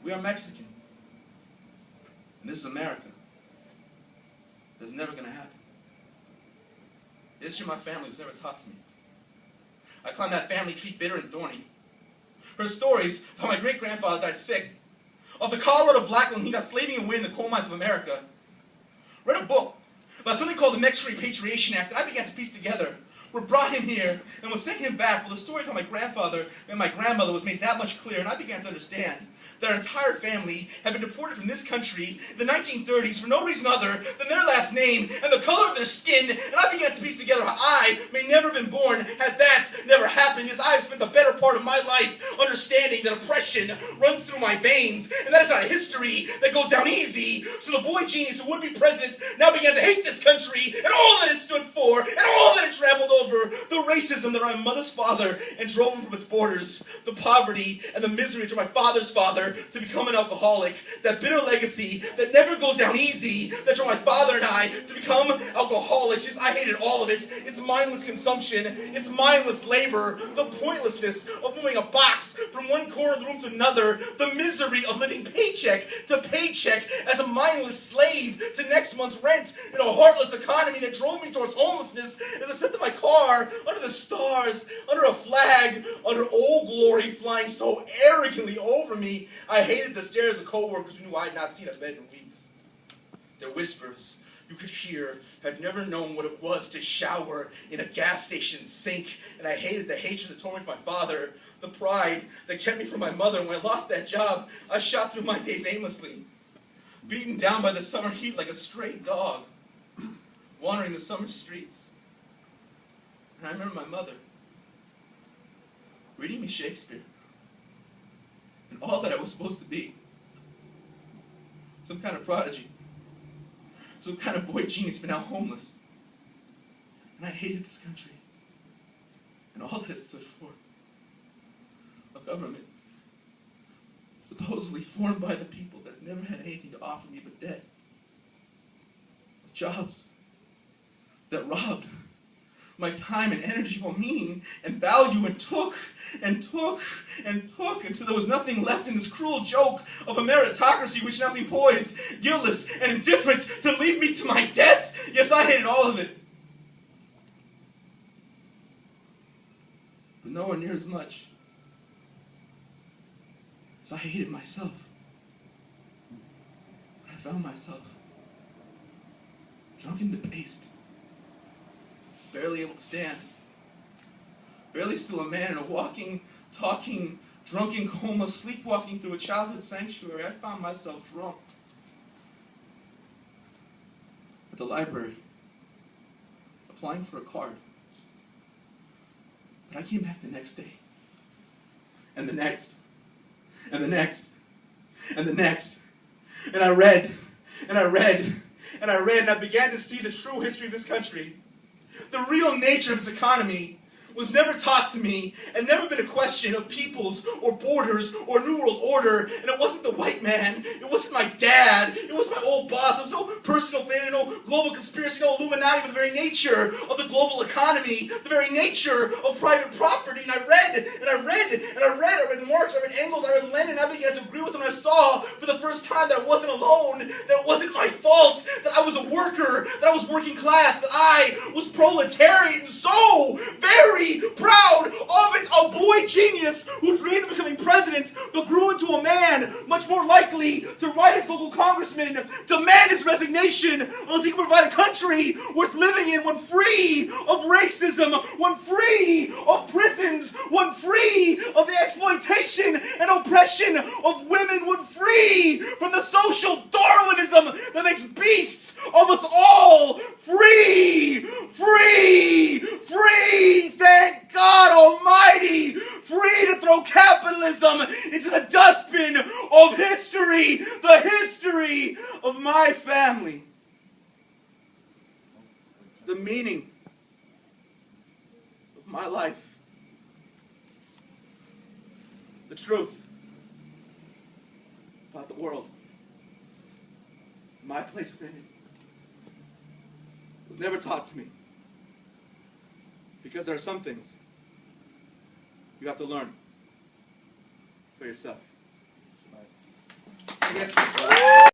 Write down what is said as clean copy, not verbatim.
We are Mexican. And this is America. That's never going to happen. The history of my family was never taught to me. I climbed that family tree bitter and thorny. Heard stories of how my great-grandfather died sick, of the Colorado black when he got slaving away in the coal mines of America. Read a book about something called the Mexican Repatriation Act, and I began to piece together what brought him here and what sent him back. Well, the story of how my grandfather and my grandmother was made that much clearer, and I began to understand that our entire family had been deported from this country in the 1930s for no reason other than their last name and the color of their skin, and I began to piece together how I may never have been born had that never happened, as I have spent the better part of my life understanding that oppression runs through my veins, and that is not a history that goes down easy. So the boy genius who would be president now began to hate this country and all that it stood for and all that it traveled over, the racism that my mother's father and drove him from its borders, the poverty and the misery to my father's father to become an alcoholic, that bitter legacy that never goes down easy, that drove my father and I to become alcoholics. Just, I hated all of it. It's mindless consumption, it's mindless labor, the pointlessness of moving a box from one corner of the room to another, the misery of living paycheck to paycheck as a mindless slave to next month's rent in a heartless economy that drove me towards homelessness as I sat in my car under the stars, under a flag, under Old Glory flying so arrogantly over me. I hated the stares of co-workers who knew I had not seen a bed in weeks. Their whispers you could hear had never known what it was to shower in a gas station sink, and I hated the hatred that tore me from my father, the pride that kept me from my mother. And when I lost that job, I shot through my days aimlessly, beaten down by the summer heat like a stray dog, wandering the summer streets. And I remember my mother reading me Shakespeare, and all that I was supposed to be. Some kind of prodigy. Some kind of boy genius, but now homeless. And I hated this country. And all that it stood for. A government supposedly formed by the people that never had anything to offer me but debt. Jobs that robbed my time and energy for meaning and value, and took until there was nothing left in this cruel joke of a meritocracy which now seemed poised, guiltless, and indifferent to lead me to my death. Yes, I hated all of it. But nowhere near as much as I hated myself. I found myself drunk and debased, barely able to stand, barely still a man in a walking, talking, drunken coma, sleepwalking through a childhood sanctuary. I found myself drunk at the library, applying for a card. But I came back the next day, and the next, and the next, and the next, and I read, and I read, and I read, and I began to see the true history of this country. The real nature of its economy was never taught to me, and never been a question of peoples or borders or New World Order. And it wasn't the white man, it wasn't my dad, it wasn't my old boss. It was no personal fan, no global conspiracy, no Illuminati, but the very nature of the global economy, the very nature of private property. And I read, and I read, and I read. I read Marx, I read Engels, I read Lenin, and I began to agree with them. I saw for the first time that I wasn't alone, that it wasn't my fault, that I was a worker, that I was working class, that I was proletariat, and so very proud of it, a boy genius who dreamed of becoming president but grew into a man much more likely to write his local congressman, demand his resignation unless he can provide a country worth living in, one free of racism, one free of prisons, one free of the exploitation and oppression of women, one free from the social Darwinism that makes beasts of us all. Free! Free! Free! Thank God Almighty! Free to throw capitalism into the dustbin of history, the history of my family. The meaning of my life. The truth about the world. My place within it was never taught to me. Because there are some things you have to learn for yourself. Yes.